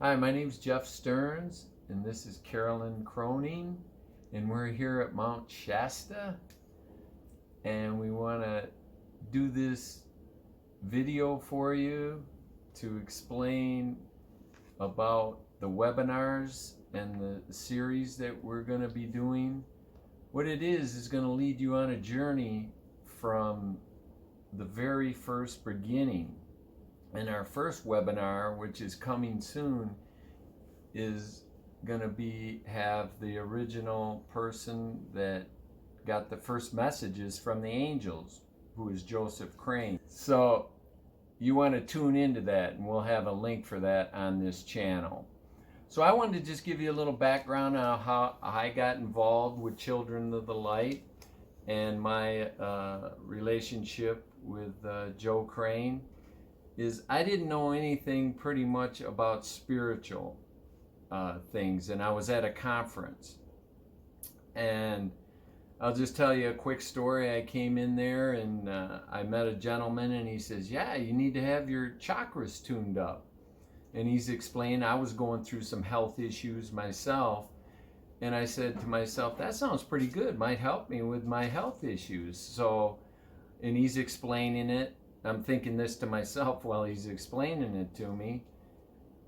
Hi, my name's Jeff Stearns, and this is Carolyn Croning, and we're here at Mount Shasta, and we want to do this video for you to explain about the webinars and the series that we're going to be doing. What it is going to lead you on a journey from the very first beginning. And our first webinar, which is coming soon, is going to have the original person that got the first messages from the angels, who is Joseph Crane. So you want to tune into that, and we'll have a link for that on this channel. So I wanted to just give you a little background on how I got involved with Children of the Light and my relationship with Joe Crane. I didn't know anything pretty much about spiritual things, and I was at a conference, and I'll just tell you a quick story. I came in there and I met a gentleman, and he says, yeah, you need to have your chakras tuned up. And he's explaining, I was going through some health issues myself, and I said to myself, that sounds pretty good, might help me with my health issues. So, and he's explaining it. I'm thinking this to myself while he's explaining it to me,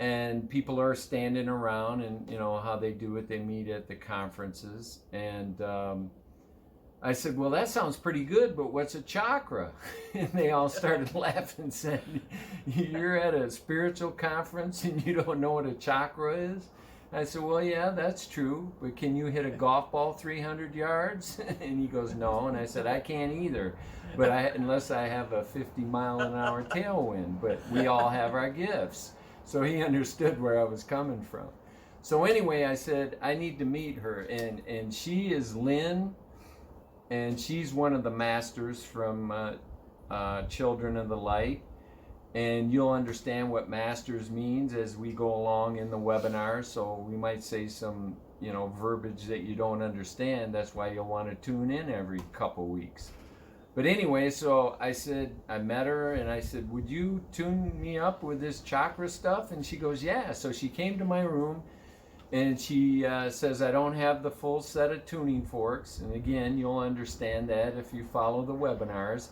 and people are standing around, and you know how they do it, they meet at the conferences, and I said, well, that sounds pretty good, but what's a chakra? And they all started laughing and said, you're at a spiritual conference and you don't know what a chakra is? I said, well, yeah, that's true, but can you hit a golf ball 300 yards? And he goes, no. And I said, I can't either, but unless I have a 50-mile-an-hour tailwind, but we all have our gifts. So he understood where I was coming from. So anyway, I said, I need to meet her, and she is Lynn, and she's one of the masters from Children of the Light. And you'll understand what masters means as we go along in the webinar. So we might say some, verbiage that you don't understand. That's why you'll want to tune in every couple weeks. But anyway, so I said, I met her and I said, would you tune me up with this chakra stuff? And she goes, yeah. So she came to my room and she says, I don't have the full set of tuning forks. And again, you'll understand that if you follow the webinars.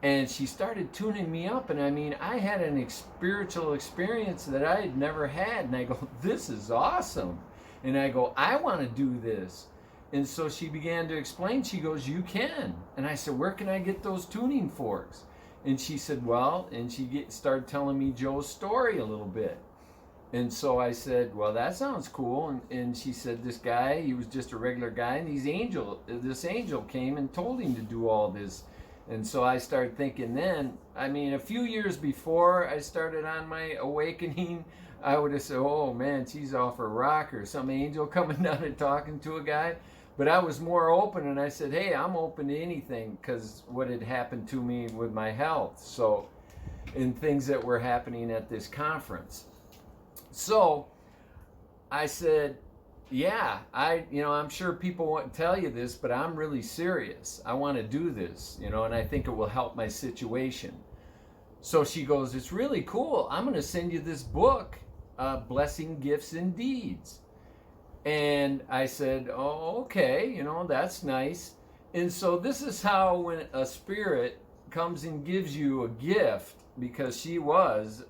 And she started tuning me up, and I mean, I had spiritual experience that I had never had, and I go, this is awesome. And I go, I want to do this. And so she began to explain. She goes, you can. And I said, where can I get those tuning forks? And she said, well, and she started telling me Joe's story a little bit. And so I said, well, that sounds cool. And she said, this guy, he was just a regular guy, and this angel came and told him to do all this. And so I started thinking then, I mean, a few years before I started on my awakening, I would have said, oh man, she's off her rocker, some angel coming down and talking to a guy. But I was more open, and I said, hey, I'm open to anything, because what had happened to me with my health. So, and things that were happening at this conference. So I said, yeah, I'm sure people won't tell you this, but I'm really serious. I want to do this, and I think it will help my situation. So she goes, it's really cool. I'm going to send you this book, Blessing, Gifts, and Deeds. And I said, oh, okay, that's nice. And so this is how when a spirit comes and gives you a gift, because she was,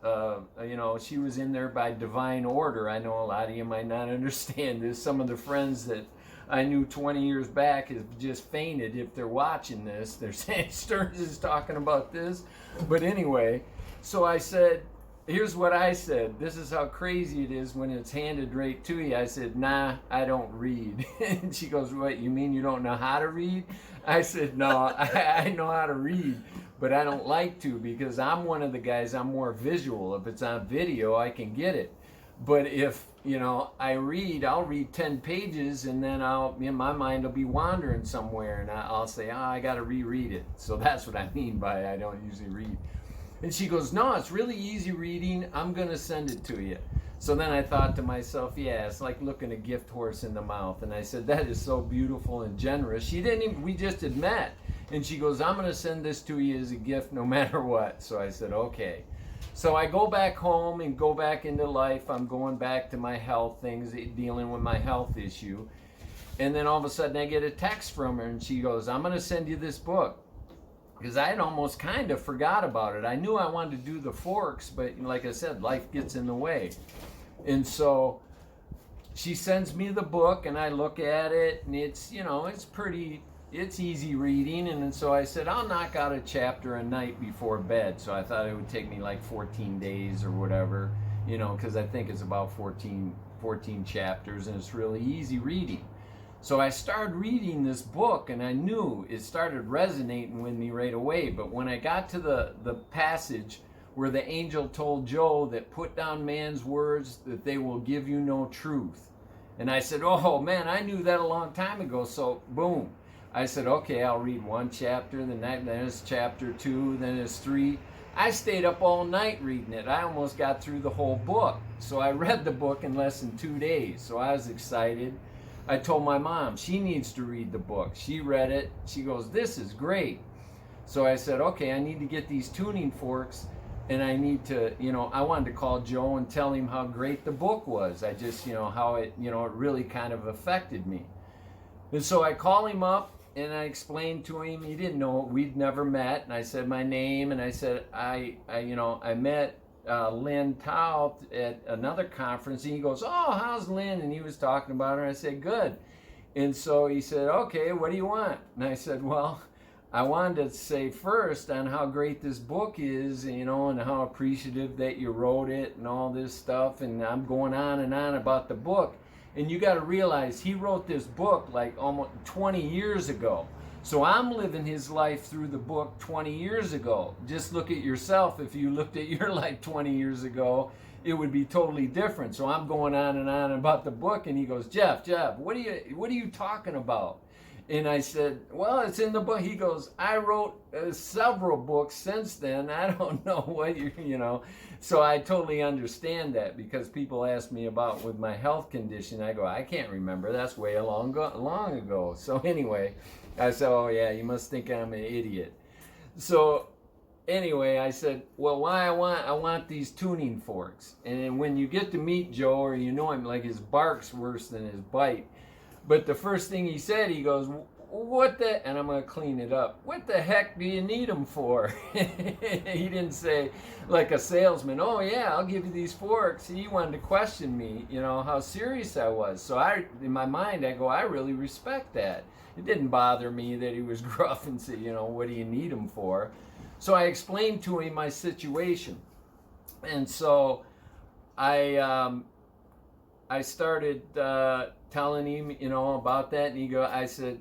she was in there by divine order. I know a lot of you might not understand this. Some of the friends that I knew 20 years back have just fainted if they're watching this. They're saying Stearns is talking about this. But anyway, so I said, here's what I said. This is how crazy it is when it's handed right to you. I said, nah, I don't read. And she goes, what, you mean you don't know how to read? I said, no, I know how to read, but I don't like to, because I'm one of the guys, I'm more visual. If it's on video, I can get it. But if, I read, I'll read 10 pages, and then my mind will be wandering somewhere, and I'll say, I got to reread it. So that's what I mean by I don't usually read. And she goes, no, it's really easy reading. I'm going to send it to you. So then I thought to myself, yeah, it's like looking a gift horse in the mouth. And I said, that is so beautiful and generous. We just had met. And she goes, I'm going to send this to you as a gift no matter what. So I said, okay. So I go back home and go back into life. I'm going back to my health things, dealing with my health issue. And then all of a sudden I get a text from her and she goes, I'm going to send you this book. Because I had almost kind of forgot about it. I knew I wanted to do the forks, but like I said, life gets in the way. And so she sends me the book and I look at it and it's, it's easy reading. And so I said, I'll knock out a chapter a night before bed. So I thought it would take me like 14 days or whatever, because I think it's about 14 chapters and it's really easy reading. So I started reading this book and I knew it started resonating with me right away. But when I got to the passage where the angel told Joe that put down man's words that they will give you no truth. And I said, oh man, I knew that a long time ago. So boom, I said, okay, I'll read one chapter, then it's chapter 2, then it's 3. I stayed up all night reading it. I almost got through the whole book. So I read the book in less than 2 days. So I was excited. I told my mom she needs to read the book. She read it. She goes, this is great. So I said, okay, I need to get these tuning forks and I need to, I wanted to call Joe and tell him how great the book was. I just, how it, it really kind of affected me. And so I called him up and I explained to him, he didn't know, we'd never met. And I said my name and I said, I met Lynn Tao at another conference, and he goes, oh, how's Lynn? And he was talking about her. I said, good. And so he said, okay, what do you want? And I said, well, I wanted to say first on how great this book is, and how appreciative that you wrote it and all this stuff. And I'm going on and on about the book. And you got to realize he wrote this book like almost 20 years ago. So I'm living his life through the book 20 years ago. Just look at yourself. If you looked at your life 20 years ago, it would be totally different. So I'm going on and on about the book, and he goes, Jeff, what are you talking about? And I said, well, it's in the book. He goes, I wrote several books since then. I don't know what So I totally understand that, because people ask me about with my health condition. I go, I can't remember. That's way long ago. So anyway, I said, oh yeah, you must think I'm an idiot. So anyway, I said, well, I want these tuning forks. And when you get to meet Joe, or him, like his bark's worse than his bite. But the first thing he said, he goes, and I'm going to clean it up. What the heck do you need them for? He didn't say like a salesman, oh yeah, I'll give you these forks. He wanted to question me, how serious I was. So in my mind, I go, I really respect that. It didn't bother me that he was gruff and said, what do you need them for? So I explained to him my situation. And so I started telling him, about that. And I said,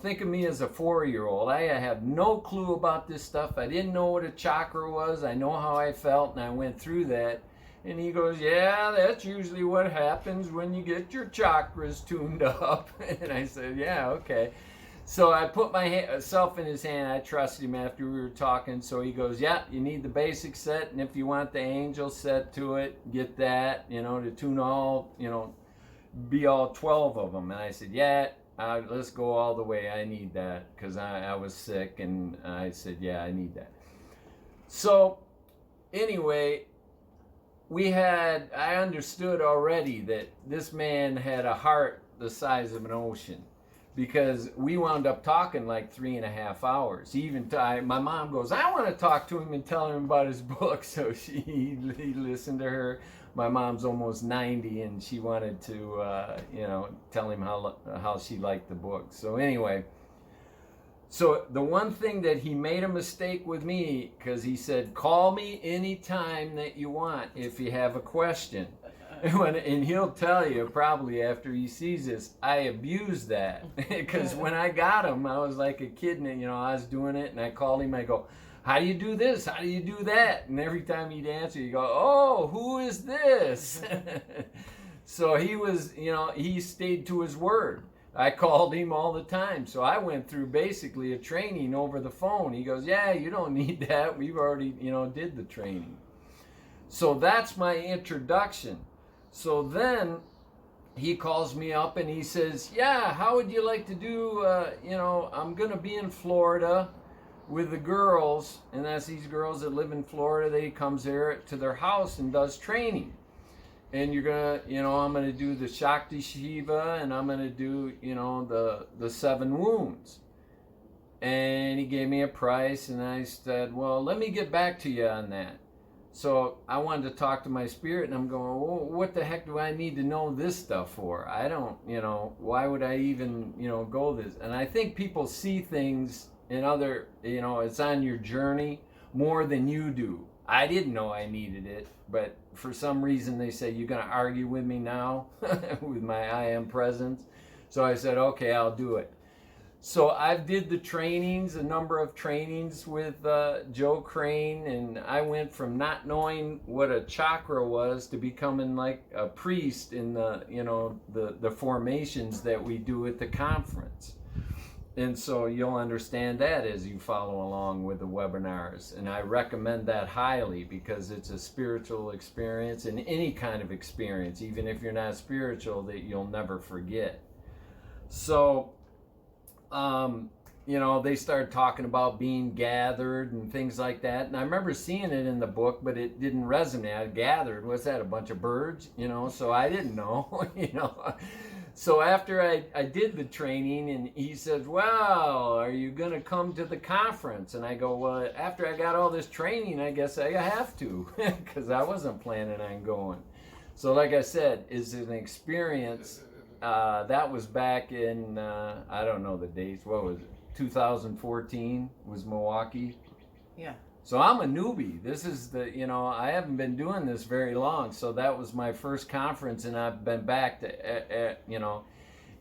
think of me as a 4-year-old. I have no clue about this stuff. I didn't know what a chakra was. I know how I felt, and I went through that. And he goes, yeah, that's usually what happens when you get your chakras tuned up. And I said, yeah, okay. So I put myself in his hand. I trusted him after we were talking. So he goes, yeah, you need the basic set. And if you want the angel set to it, get that, to tune all, be all 12 of them. And I said, yeah, let's go all the way. I need that, because I was sick. And I said, yeah, I need that. So anyway, I understood already that this man had a heart the size of an ocean, because we wound up talking like 3.5 hours. My mom goes, I want to talk to him and tell him about his book. So he listened to her. My mom's almost 90, and she wanted to, tell him how she liked the book. So anyway, so the one thing that he made a mistake with me, because he said, call me anytime that you want if you have a question. And he'll tell you probably after he sees this, I abused that. Because when I got him, I was like a kid, and I was doing it, and I called him, I go, how do you do this? How do you do that? And every time he'd answer, he'd go, oh, who is this? So he was, he stayed to his word. I called him all the time. So I went through basically a training over the phone. He goes, yeah, you don't need that. We've already, did the training. So that's my introduction. So then he calls me up and he says, yeah, how would you like to do, I'm going to be in Florida with the girls, and that's these girls that live in Florida. They comes here to their house and does training. And you're gonna, I'm gonna do the Shakti Shiva, and I'm gonna do, the 7 wounds. And he gave me a price, and I said, well, let me get back to you on that. So I wanted to talk to my spirit, and I'm going, well, what the heck do I need to know this stuff for? I don't, why would I even, go this? And I think people see things in other, it's on your journey more than you do. I didn't know I needed it, but for some reason they say, you're going to argue with me now with my I am presence. So I said, okay, I'll do it. So I did the trainings, a number of trainings with Joe Crane, and I went from not knowing what a chakra was to becoming like a priest in the formations that we do at the conference. And so you'll understand that as you follow along with the webinars. And I recommend that highly because it's a spiritual experience, and any kind of experience, even if you're not spiritual, that you'll never forget. So they started talking about being gathered and things like that. And I remember seeing it in the book, but it didn't resonate. Gathered, what's that, a bunch of birds? So I didn't know, So after I did the training, and he said, well, are you going to come to the conference? And I go, well, after I got all this training, I guess I have to, because I wasn't planning on going. So like I said, it's an experience. That was back in, I don't know the dates, what was it, 2014 was Milwaukee? Yeah. So I'm a newbie. This is I haven't been doing this very long, so that was my first conference, and I've been back to,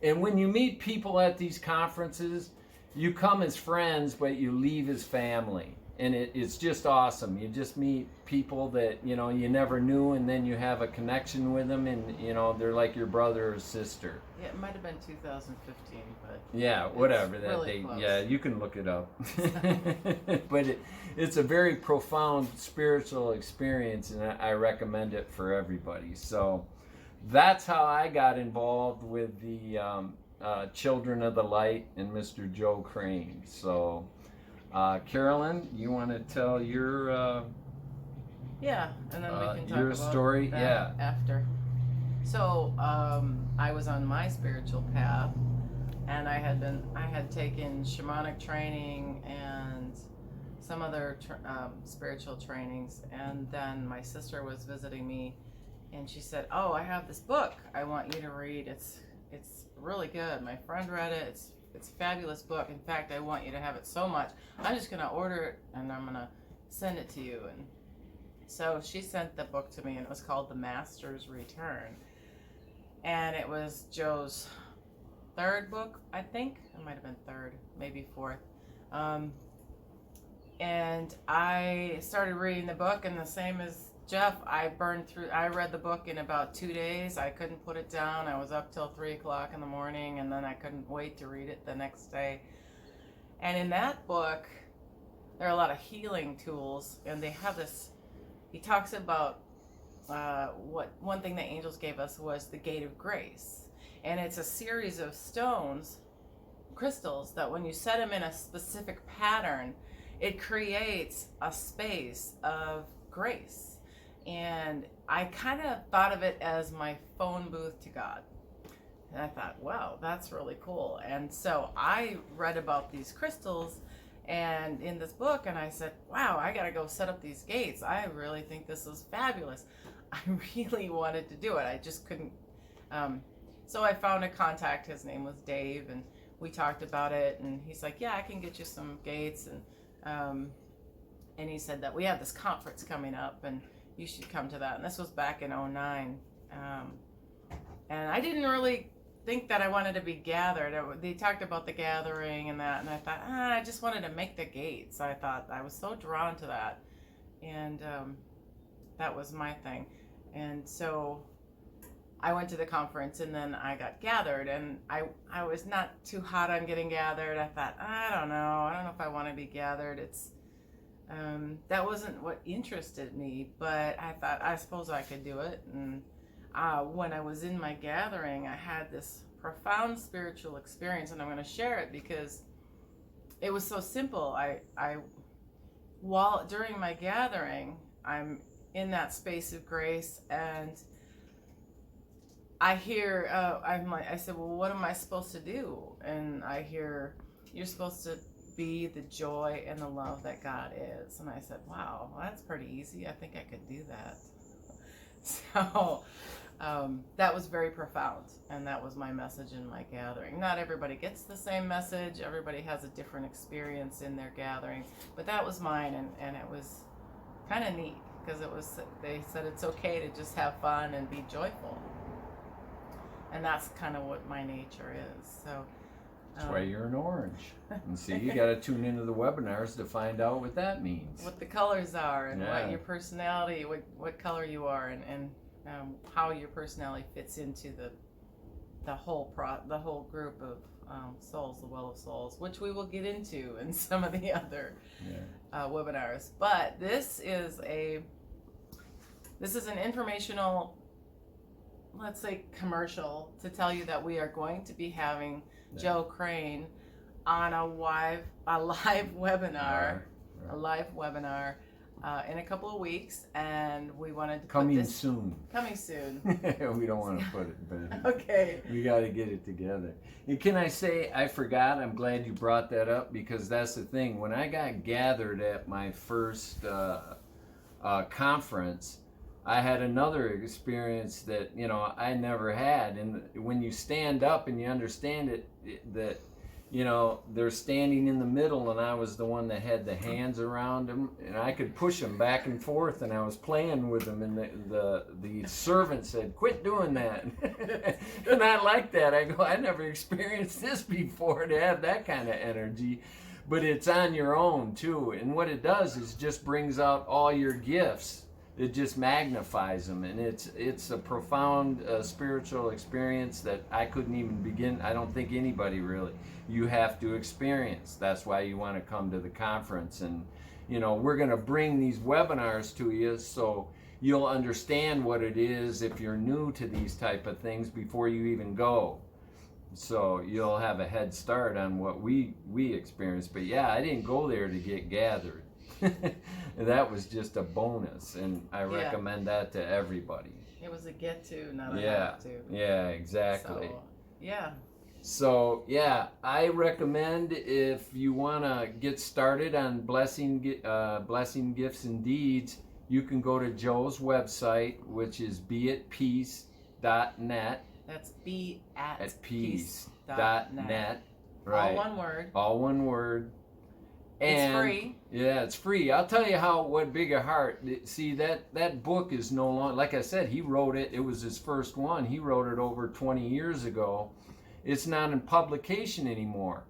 And when you meet people at these conferences, you come as friends, but you leave as family. And it's just awesome. You just meet people that, you never knew, and then you have a connection with them, and, they're like your brother or sister. Yeah, it might have been 2015, but... Yeah, whatever that really date. Close. Yeah, you can look it up. But it's a very profound spiritual experience, and I recommend it for everybody. So that's how I got involved with the Children of the Light and Mr. Joe Crane. So... Carolyn, you want to tell your yeah, and then we can talk your about story? that after. So I was on my spiritual path, and I had taken shamanic training and some other spiritual trainings, and then my sister was visiting me, and she said, "Oh, I have this book I want you to read. It's really good. My friend read it. It's a fabulous book. In fact, I want you to have it so much. I'm just going to order it, and I'm going to send it to you." And so she sent the book to me, and it was called The Master's Return. And it was Joe's 3rd book, I think. It might have been 3rd, maybe 4th. And I started reading the book, and the same as Jeff, I read the book in about 2 days. I couldn't put it down. I was up till 3 o'clock in the morning, and then I couldn't wait to read it the next day. And in that book, there are a lot of healing tools, and they have this, he talks about one thing the angels gave us was the gate of grace. And it's a series of stones, crystals, that when you set them in a specific pattern, it creates a space of grace. And I kind of thought of it as my phone booth to God. And I thought, wow, that's really cool. And so I read about these crystals and in this book, and I said, wow, I got to go set up these gates. I really think this is fabulous. I really wanted to do it. I just couldn't. So I found a contact. His name was Dave, and we talked about it. And he's like, yeah, I can get you some gates. And he said that we have this conference coming up, and you should come to that. And this was back in 2009. And I didn't really think that I wanted to be gathered. They talked about the gathering and that, and I thought, I just wanted to make the gates. I thought I was so drawn to that. And that was my thing. And so I went to the conference, and then I got gathered, and I was not too hot on getting gathered. I thought, I don't know if I want to be gathered. That wasn't what interested me, but I thought, I suppose I could do it. And when I was in my gathering, I had this profound spiritual experience, and I'm going to share it because it was so simple. While during my gathering, I'm in that space of grace, and I hear, I said, well, what am I supposed to do? And I hear, you're supposed to be the joy and the love that God is. And I said, wow, well, that's pretty easy. I think I could do that. So that was very profound, and that was my message in my gathering. Not everybody gets the same message. Everybody has a different experience in their gathering, but that was mine, and it was kind of neat because they said it's okay to just have fun and be joyful, and that's kind of what my nature is. So that's why you're an orange. And see, you got to tune into the webinars to find out what that means. What the colors are, and Yeah. what your personality, what color you are, and how your personality fits into the whole group of souls, the well of souls, which we will get into in some of the other webinars. But this is an informational, let's say, commercial to tell you that we are going to be having Joe Crane on a live webinar, in a couple of weeks, and we wanted to coming soon. Coming soon. We don't want to put it, but okay. We got to get it together. And can I say, I forgot, I'm glad you brought that up, because that's the thing. When I got gathered at my first conference, I had another experience that, I never had. And when you stand up and you understand that, they're standing in the middle, and I was the one that had the hands around them, and I could push them back and forth, and I was playing with them, and the servant said, quit doing that. And I like that. I go, I never experienced this before, to have that kind of energy. But it's on your own too, and what it does is just brings out all your gifts. It just magnifies them, and it's a profound spiritual experience that I couldn't even begin. I don't think anybody really. You have to experience. That's why you want to come to the conference, and we're going to bring these webinars to you so you'll understand what it is if you're new to these type of things before you even go. So you'll have a head start on what we experienced. But yeah, I didn't go there to get gathered. That was just a bonus, and I recommend that to everybody. It was a get to, not a have to. Yeah, exactly. So, So I recommend, if you want to get started on blessing gifts and deeds, you can go to Joe's website, which is beatpeace.net. That's beatpeace.net. Right. All one word. All one word. And it's free. Yeah, it's free. I'll tell you what big a heart. See, that book is no longer, like I said, he wrote it. It was his first one. He wrote it over 20 years ago. It's not in publication anymore.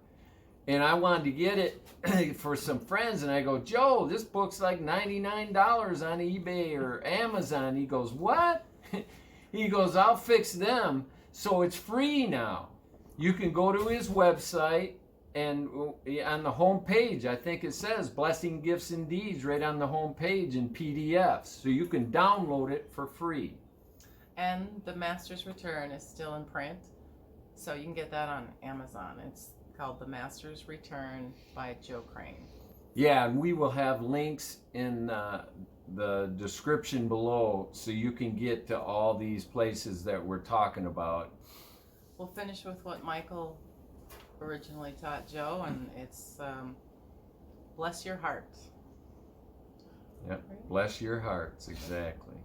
And I wanted to get it for some friends, and I go, Joe, this book's like $99 on eBay or Amazon. He goes, what? He goes, I'll fix them. So it's free now. You can go to his website, and on the home page, I think it says Blessing Gifts and Deeds right on the home page in PDFs. So you can download it for free. And the Master's Return is still in print. So you can get that on Amazon. It's called The Master's Return by Joe Crane. Yeah, and we will have links in the description below so you can get to all these places that we're talking about. We'll finish with what Michael originally taught Joe, and it's bless your heart. Yep, bless your hearts, exactly.